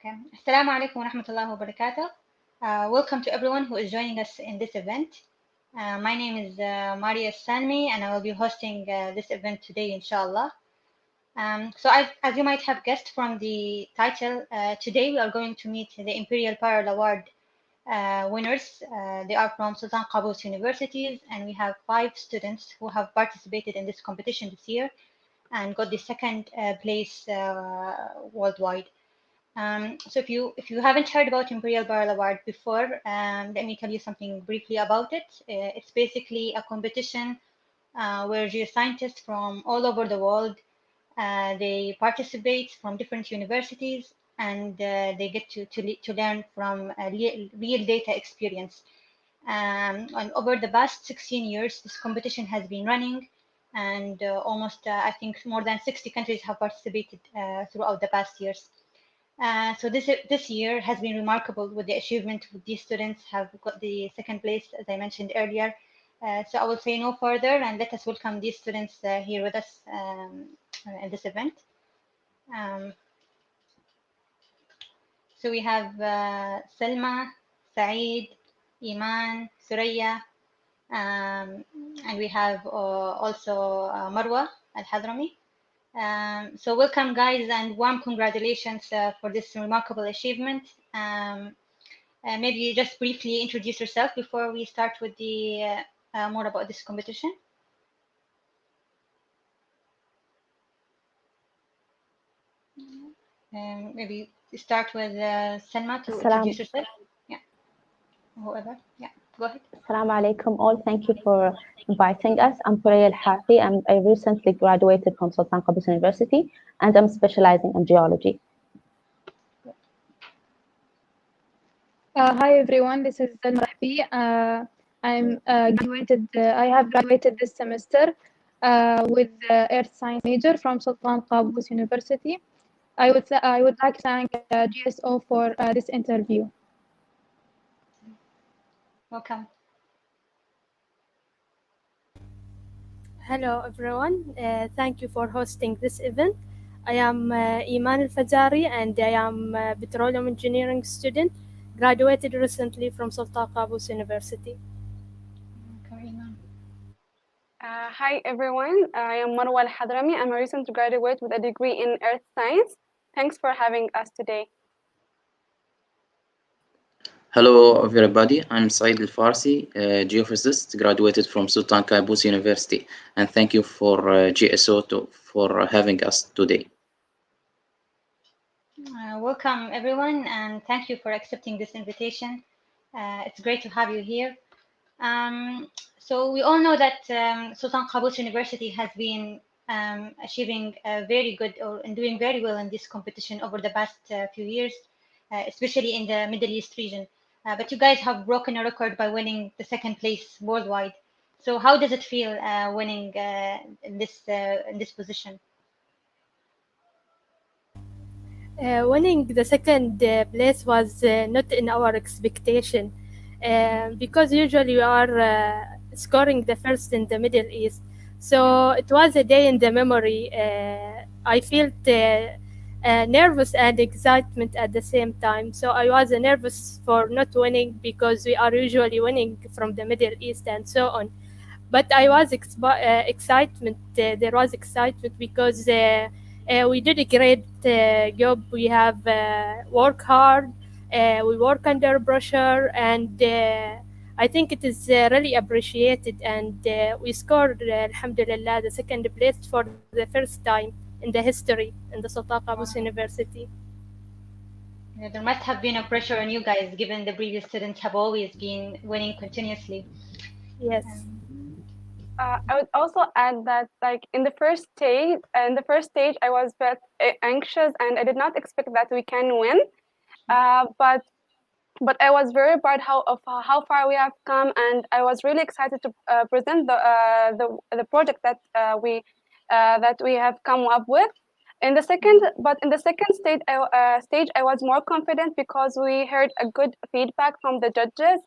Okay. Assalamu alaikum wa rahmatullahi wa barakatuh. Welcome to everyone who is joining us in this event. My name is Marya Al Salmi, and I will be hosting this event today, inshallah. As you might have guessed from the title, today we are going to meet the Imperial Barrels Award winners. They are from Sultan Qaboos universities, and we have 5 students who have participated in this competition this year and got the second place worldwide. So if you haven't heard about Imperial Barrel Award before, let me tell you something briefly about it. It's basically a competition where geoscientists from all over the world they participate from different universities, and they get to learn from a real data experience. And over the past 16 years, this competition has been running, and almost I think more than 60 countries have participated throughout the past years. So this year has been remarkable with the achievement. These students have got the second place, as I mentioned earlier. So I will say no further, and let us welcome these students here with us in this event. So we have Selma, Saeed, Iman, Suraya, and we have also Marwa Al Hadrami. So welcome, guys, and warm congratulations for this remarkable achievement. Maybe just briefly introduce yourself before we start with the more about this competition. Maybe start with Selma to introduce yourself. Yeah, whoever. Yeah, go ahead. Assalamu alaikum all. Thank you for inviting us. I'm Marya Al Salmi, and I recently graduated from Sultan Qaboos University, and I'm specializing in geology. Hi everyone, this is Salma. I have graduated this semester with Earth Science major from Sultan Qaboos University. I would like to thank GSO for this interview. Welcome. Hello everyone, thank you for hosting this event. I am Iman Al-Fazari, and I am a petroleum engineering student, graduated recently from Sultan Qaboos University. Hi everyone, I am Marwa Al Hadrami. I'm a recent graduate with a degree in Earth Science. Thanks for having us today. Hello everybody, I'm Saeed Al-Farsi, geophysicist, graduated from Sultan Qaboos University, and thank you for GSO for having us today. Welcome everyone, and thank you for accepting this invitation. It's great to have you here. So we all know that Sultan Qaboos University has been achieving very good and doing very well in this competition over the past few years, especially in the Middle East region. But you guys have broken a record by winning the second place worldwide. So how does it feel winning in this position? Winning the second place was not in our expectation, because usually we are scoring the first in the Middle East. So it was a day in the memory. I felt nervous and excitement at the same time. So I was nervous for not winning because we are usually winning from the Middle East and so on. But I was excitement. There was excitement because we did a great job. We have worked hard. We work under pressure, and I think it is really appreciated. And we scored, alhamdulillah, the second place for the first time in the history in the Sultan Qaboos University. Yeah, there must have been a pressure on you guys, given the previous students have always been winning continuously. Yes. I would also add that, like in the first stage, I was felt anxious, and I did not expect that we can win. But I was very proud of how far we have come, and I was really excited to present the project that we have come up with. In the second stage, I was more confident because we heard a good feedback from the judges,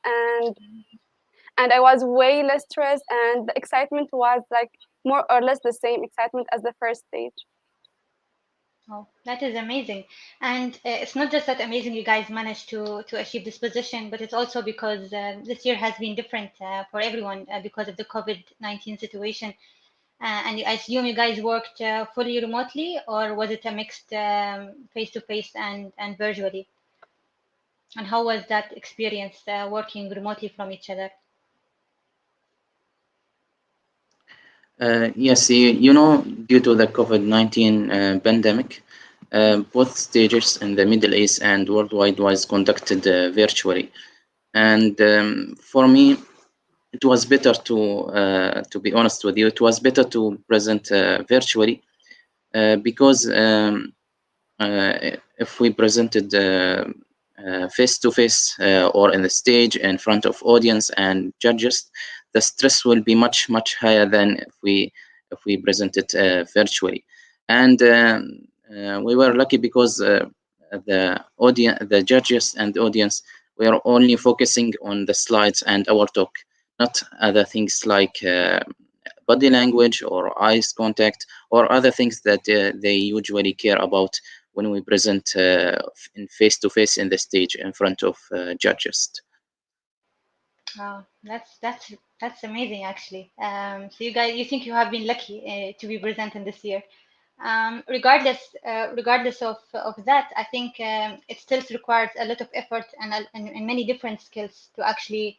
and I was way less stressed, and the excitement was like more or less the same excitement as the first stage. Oh, that is amazing. And it's not just that amazing you guys managed to achieve this position, but it's also because this year has been different for everyone because of the COVID-19 situation. And I assume you guys worked fully remotely, or was it a mixed face-to-face and virtually? And how was that experience working remotely from each other? Yes, you know, due to the COVID-19 pandemic, both stages in the Middle East and worldwide was conducted virtually. And for me, it was better to be honest with you, it was better to present virtually because if we presented face to face or in the stage in front of audience and judges, the stress will be much higher than if we present it virtually. And we were lucky because the judges and the audience were only focusing on the slides and our talk, not other things like body language or eyes contact or other things that they usually care about when we present in face to face in the stage in front of judges. Wow, that's amazing actually. So you guys, you think you have been lucky to be presenting this year. Regardless of that, I think it still requires a lot of effort and many different skills to actually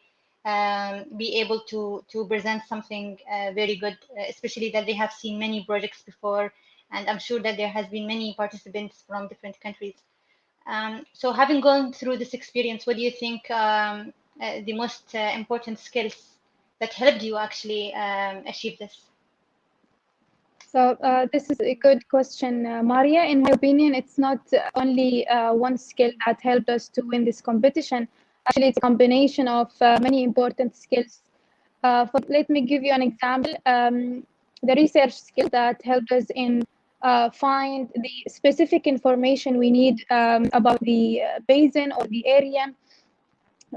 be able to present something very good, especially that they have seen many projects before, and I'm sure that there has been many participants from different countries. So having gone through this experience, what do you think the most important skills that helped you actually achieve this? So this is a good question, Maria. In my opinion, it's not only one skill that helped us to win this competition. Actually, it's a combination of many important skills. Let me give you an example. The research skill that helped us in find the specific information we need about the basin or the area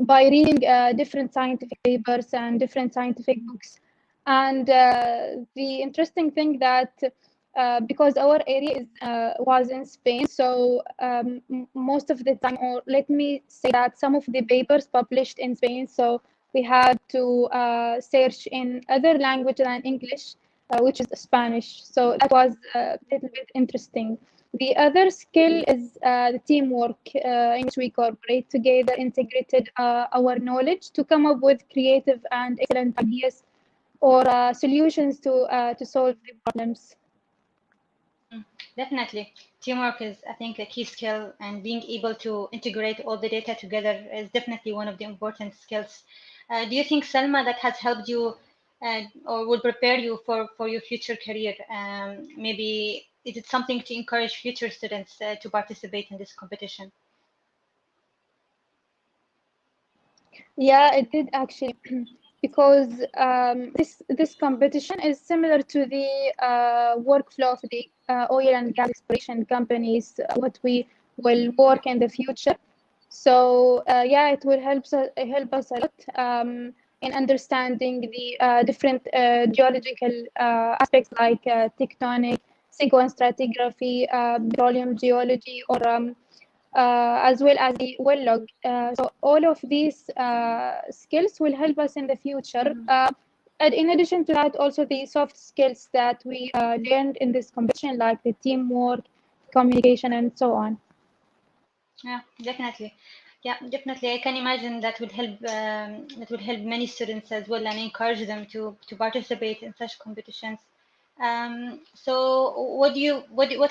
by reading different scientific papers and different scientific books. And the interesting thing that because our area was in Spain, so most of the time, or let me say that some of the papers published in Spain, so we had to search in other language than English, which is Spanish. So that was a little bit interesting. The other skill is the teamwork, in which we cooperate together, integrated our knowledge to come up with creative and excellent ideas or solutions to solve the problems. Definitely. Teamwork is, I think, a key skill, and being able to integrate all the data together is definitely one of the important skills. Do you think, Selma, that has helped you or will prepare you for your future career? Maybe is it something to encourage future students to participate in this competition? Yeah, it did actually, because this competition is similar to the workflow of the oil and gas exploration companies, what we will work in the future. So yeah, it will help us a lot in understanding the different geological aspects like tectonic, sequence stratigraphy, petroleum geology, or as well as the well log. So all of these skills will help us in the future. And in addition to that, also the soft skills that we learned in this competition, like the teamwork, communication, and so on. Yeah, definitely. Yeah, definitely. I can imagine that would help many students as well and encourage them to participate in such competitions. So what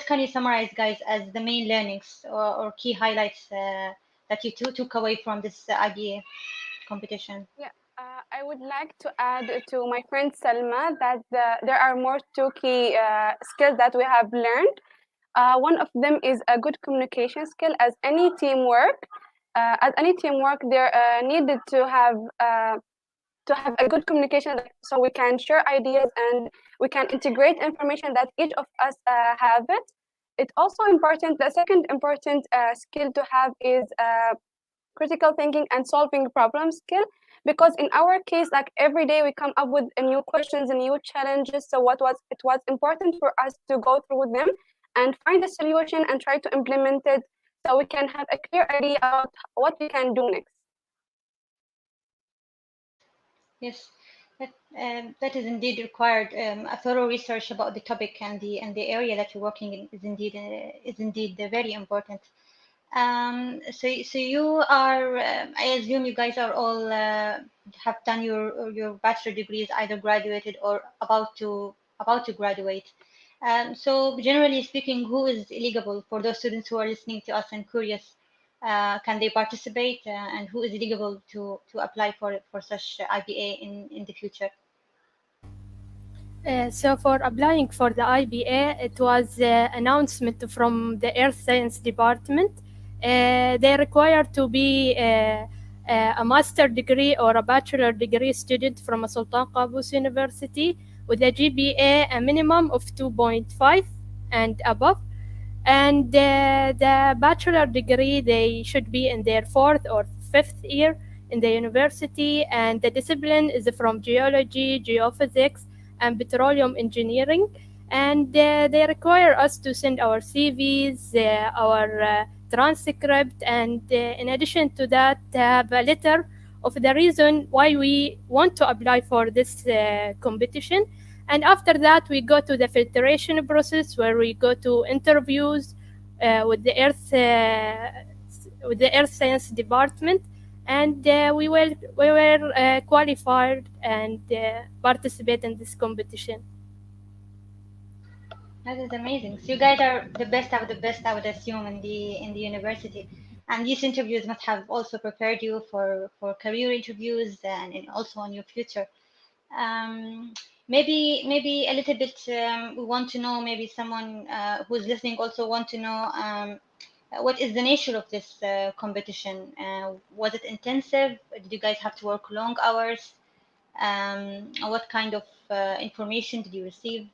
can you summarize, guys, as the main learnings or key highlights that you took away from this IBA competition? Yeah, I would like to add to my friend Salma that there are more two key skills that we have learned. One of them is a good communication skill. As any teamwork, there needed to have a good communication, so we can share ideas and we can integrate information that each of us have it. It's also important. The second important skill to have is critical thinking and solving problem skill, because in our case, like every day we come up with new questions and new challenges. So it was important for us to go through them and find a solution and try to implement it so we can have a clear idea about what we can do next. Yes, that is indeed required. A thorough research about the topic and the area that you're working in is indeed very important. So you are, I assume you guys are all have done your bachelor degrees, either graduated or about to graduate. So generally speaking, who is eligible for those students who are listening to us and curious? Can they participate, and who is eligible to apply for such IBA in the future? So for applying for the IBA, it was announcement from the Earth Science Department. They require to be a master degree or a bachelor degree student from a Sultan Qaboos University with a GPA a minimum of 2.5 and above. And the bachelor degree, they should be in their 4th or 5th year in the university, and the discipline is from geology, geophysics, and petroleum engineering. And they require us to send our CVs, our transcript, and in addition to that, have a letter of the reason why we want to apply for this competition. And after that, we go to the filtration process where we go to interviews with the Earth Science Department, and we were qualified and participate in this competition. That is amazing. So you guys are the best of the best, I would assume, in the university. And these interviews must have also prepared you for career interviews and also on your future. Um, maybe a little bit. We want to know. Maybe someone who's listening also want to know what is the nature of this competition. Was it intensive? Did you guys have to work long hours? What kind of information did you receive?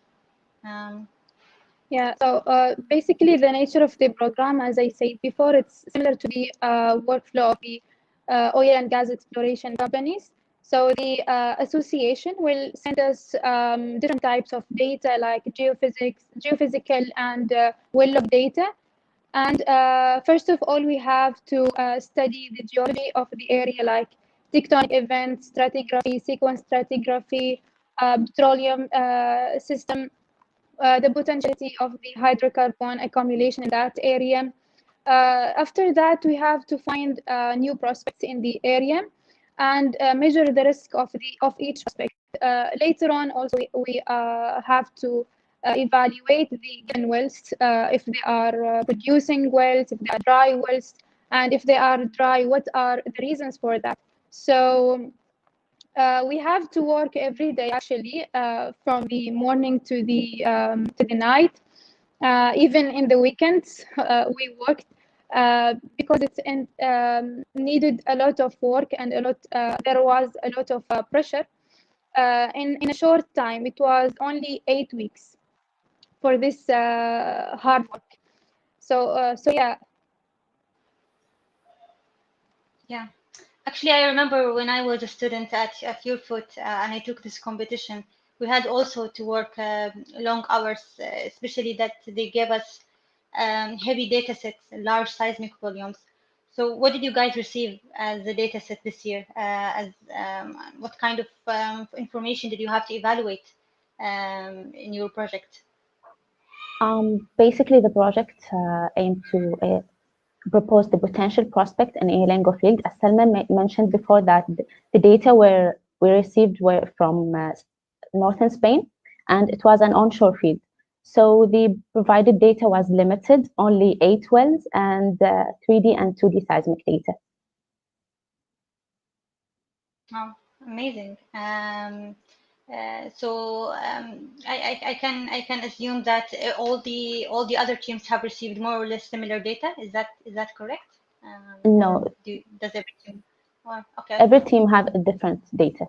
Yeah, so basically the nature of the program, as I said before, it's similar to the workflow of the oil and gas exploration companies. So the association will send us different types of data like geophysical and well log data. And first of all, we have to study the geology of the area like tectonic events, stratigraphy, sequence stratigraphy, petroleum system, the potentiality of the hydrocarbon accumulation in that area. After that, we have to find new prospects in the area and measure the risk of each prospect. Later on, also we have to evaluate the given wells, if they are producing wells, if they are dry wells, and if they are dry, what are the reasons for that? So we have to work every day, actually, from the morning to the night. Even in the weekends, we worked because it's needed a lot of work and there was a lot of pressure. In a short time, it was only 8 weeks for this hard work. So yeah. Yeah. Actually, I remember when I was a student at your foot and I took this competition, we had also to work long hours, especially that they gave us heavy data sets, large seismic volumes. So what did you guys receive as a data set this year? What kind of information did you have to evaluate in your project? Basically, the project aimed to propose the potential prospect in Elango field. As Salman mentioned before, that the data we received were from northern Spain, and it was an onshore field. So the provided data was limited, only 8 wells and 3D and 2D seismic data. Oh, amazing. I can assume that all the other teams have received more or less similar data. Is that correct? No. Does every team? Okay. Every team have a different data.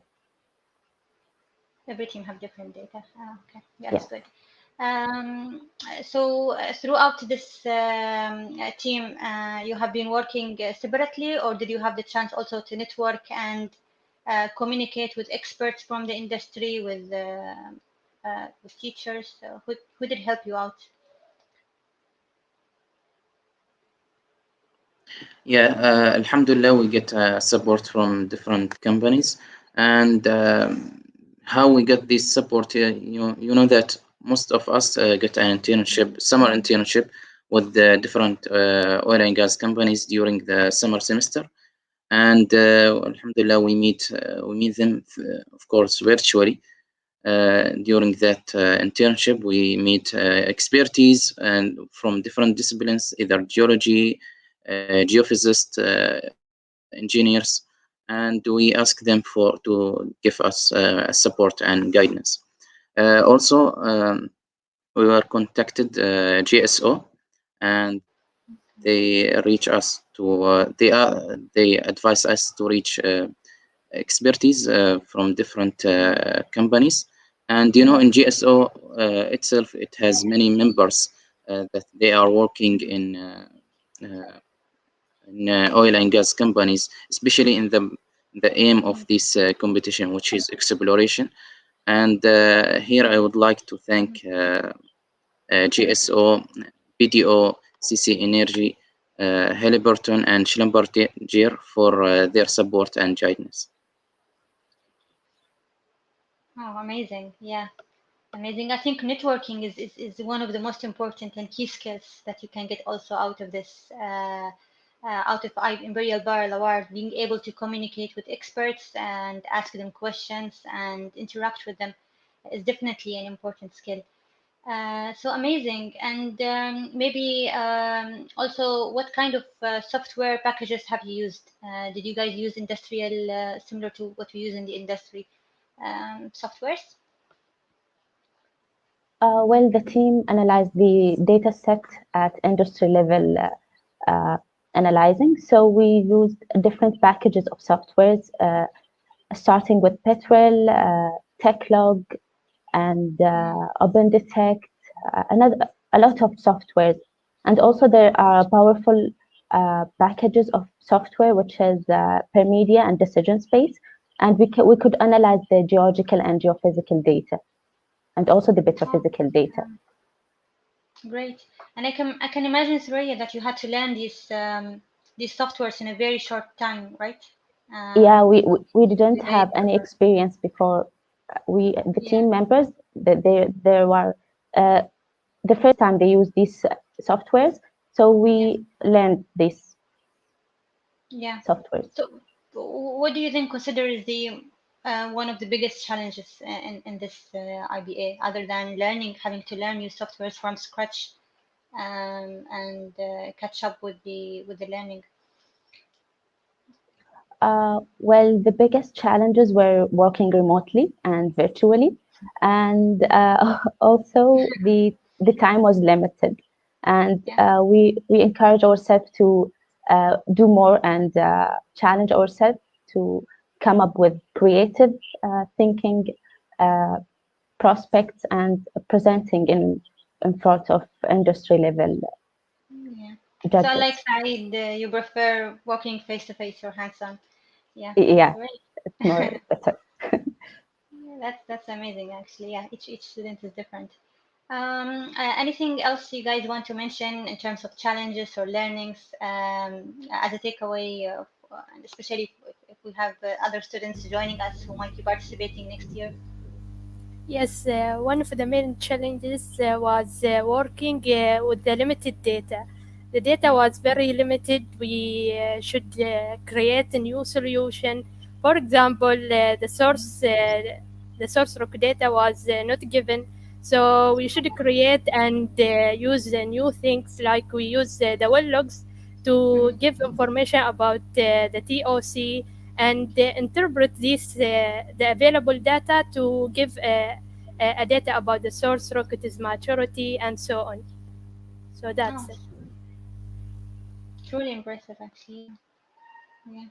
Every team have different data. Okay, yeah, Yeah. that's good. So throughout this team, you have been working separately, or did you have the chance also to network and communicate with experts from the industry, with teachers? Who did help you out? Yeah, Alhamdulillah, we get support from different companies, and how we get this support. You know that most of us get an internship, summer internship, with the different oil and gas companies during the summer semester, and Alhamdulillah, we meet them, of course, virtually. During that internship, we meet expertise and from different disciplines, either geology, geophysicists, engineers, and we ask them to give us support and guidance. Also, we were contacted GSO, and they reach us to they advise us to reach expertise from different companies. And in GSO itself, it has many members that they are working uh, in oil and gas companies, especially in the aim of this competition, which is exploration. And here I would like to thank GSO, BDO, CC Energy, Halliburton, and Schlumberger for their support and guidance. Oh, amazing. Yeah, amazing. I think networking is one of the most important and key skills that you can get also out of this, out of Imperial Barrel Award, being able to communicate with experts and ask them questions and interact with them is definitely an important skill. So amazing. And maybe also, what kind of software packages have you used? Did you guys use industrial, similar to what we use in the industry softwares? Well, the team analyzed the data set at industry level analyzing. So we used different packages of softwares, starting with Petrel, TechLog, and OpenDetect, a lot of softwares. And also there are powerful packages of software, which is Permedia and Decision Space. And we could analyze the geological and geophysical data, and also the petrophysical data. Great. And I can imagine, Surya, that you had to learn these softwares in a very short time, right? Yeah, we didn't have any experience before. The team members, there were the first time they used these softwares, so we learned these softwares. So what do you think considers the one of the biggest challenges in this IBA, other than having to learn new softwares from scratch and catch up with the learning? Well, the biggest challenges were working remotely and virtually, and also the time was limited, and we encourage ourselves to do more and challenge ourselves to come up with creative thinking prospects and presenting in front of industry level judges. So, like Saeed, you prefer working face to face or hands on? Yeah, great. It's more better. That's amazing, actually. Yeah, each student is different. Anything else you guys want to mention in terms of challenges or learnings as a takeaway, especially if we have other students joining us who might be participating next year? Yes, one of the main challenges was working with the limited data. The data was very limited. We should create a new solution. For example, the source rock data was not given, so we should create and use new things, like we use the well logs to give information about the TOC, and interpret the available data to give a data about the source rock, its maturity, and so on. So that's it. Truly impressive, actually. Yeah.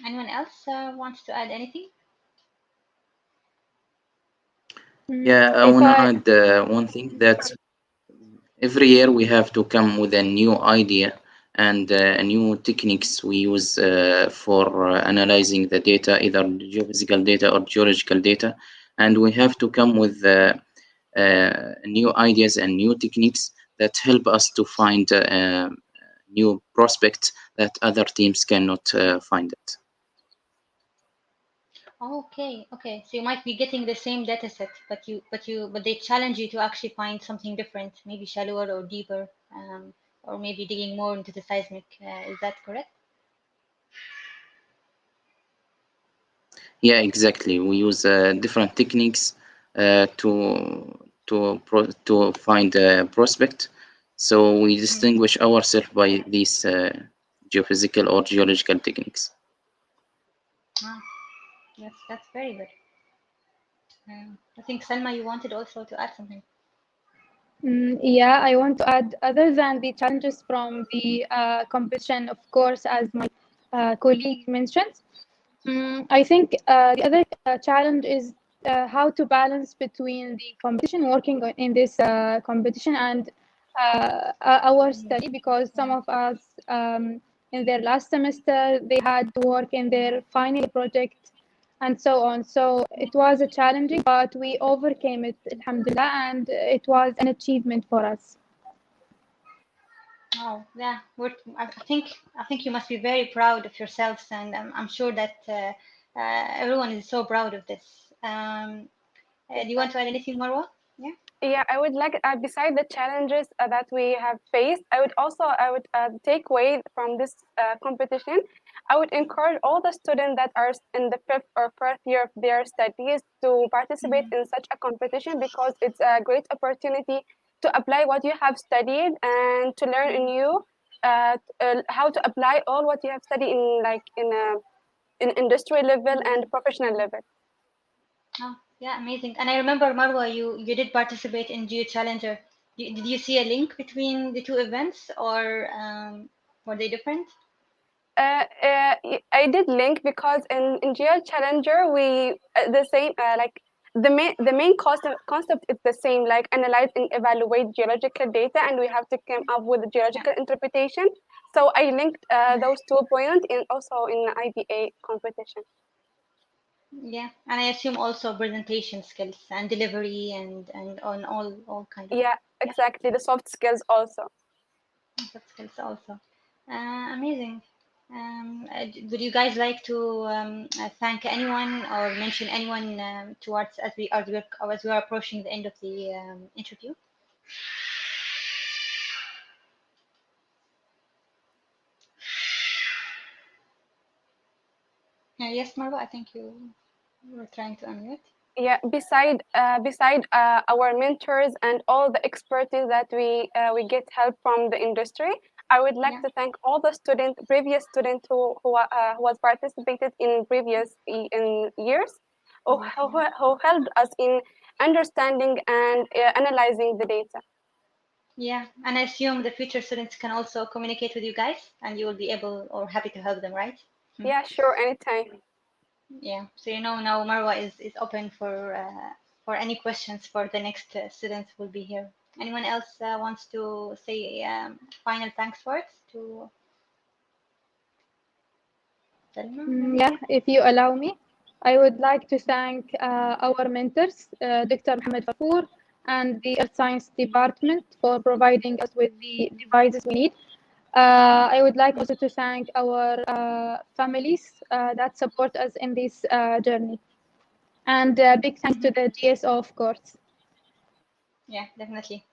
Anyone else wants to add anything? Yeah, I want to add one thing, that every year we have to come with a new idea and new techniques we use for analyzing the data, either geophysical data or geological data, and we have to come with new ideas and new techniques that help us to find new prospects that other teams cannot find it. Okay, okay. So you might be getting the same data set, but they challenge you to actually find something different, maybe shallower or deeper, or maybe digging more into the seismic. Is that correct? Yeah, exactly. We use different techniques to find a prospect. So we distinguish ourselves by these geophysical or geological techniques. Ah, that's very good. I think Selma, you wanted also to add something. Yeah, I want to add, other than the challenges from the competition, of course, as my colleague mentioned, I think the other challenge is how to balance between the competition, working in this competition, and our study, because some of us in their last semester, they had to work in their final project and so on. So it was a challenging, but we overcame it, alhamdulillah, and it was an achievement for us. Oh, yeah. I think you must be very proud of yourselves, and I'm sure that everyone is so proud of this. Do you want to add anything, Marwa? Yeah. Yeah, I would like, beside the challenges that we have faced, I would take away from this competition. I would encourage all the students that are in the fifth or fourth year of their studies to participate in such a competition, because it's a great opportunity to apply what you have studied and to learn new, how to apply all what you have studied in industry level and professional level. Oh, yeah, amazing. And I remember, Marwa, you did participate in Geo Challenger. Did you see a link between the two events, or were they different? I did link, because in GL Challenger we the same, like the main concept is the same, like analyze and evaluate geological data, and we have to come up with a geological interpretation. So I linked those 2 points in also in the IBA competition. Yeah, and I assume also presentation skills and delivery and on all kind of, Yeah, yeah, exactly, the soft skills also. soft skills also. Amazing. Would you guys like to thank anyone or mention anyone towards as we are approaching the end of the interview? Yes, Marwa, I think you were trying to unmute. Yeah, beside our mentors and all the expertise that we get help from the industry, I would like Yeah. to thank all the previous students who was participated in previous in years, who helped us in understanding and analyzing the data. Yeah, and I assume the future students can also communicate with you guys, and you will be able or happy to help them, right? Yeah, sure, anytime. Yeah. So now Marwa is open for any questions for the next students who will be here. Anyone else wants to say final thanks words to Salma? Yeah, if you allow me, I would like to thank our mentors, Dr. Mohammed Fafour and the Earth Science Department, for providing us with the devices we need. I would like also to thank our families that support us in this journey. And big thanks to the GSO, of course. Yeah, definitely.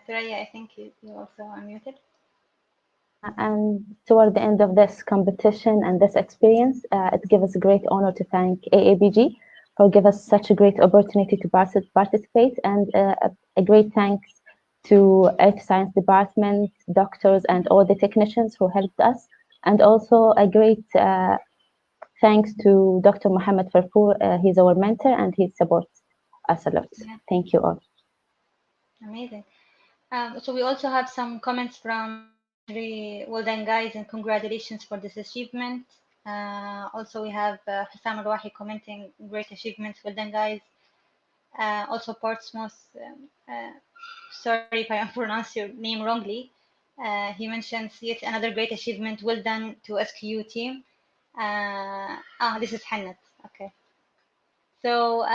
Thuraya, I think you also unmuted. And toward the end of this competition and this experience, it gives us a great honor to thank AAPG for giving us such a great opportunity to participate, and a great thanks to Earth Science Department, doctors, and all the technicians who helped us, and also a great thanks to Dr. Mohammed Farpour. He's our mentor and he supports us a lot. Yeah. Thank you all. Amazing. So we also have some comments from really well done, guys, and congratulations for this achievement. Also, we have Hassam Al-Wahi commenting, great achievements, well done, guys. Also, Portsmouth, sorry if I pronounce your name wrongly. He mentions yet another great achievement, well done to SQU team. This is Hannat, okay. So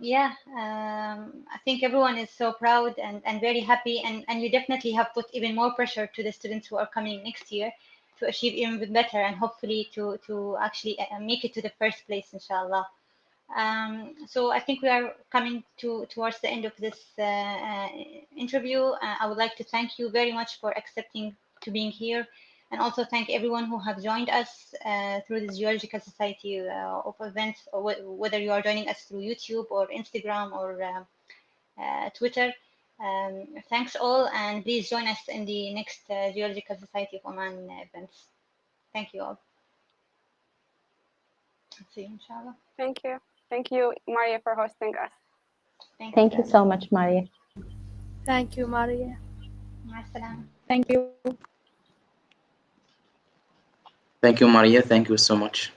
yeah, I think everyone is so proud and very happy, and you definitely have put even more pressure to the students who are coming next year to achieve even better, and hopefully to actually make it to the first place, inshallah. So I think we are coming towards the end of this interview. I would like to thank you very much for accepting to being here, and also thank everyone who have joined us through this Geological Society of events, or whether you are joining us through YouTube or Instagram or Twitter. Thanks all, and please join us in the next Geological Society of Oman events. Thank you all. See you, inshallah. Thank you. Thank you, Marya, for hosting us. Thank you so much, Marya. Thank you, Marya. مع السلامة. Thank you. Thank you, Marya. Thank you so much.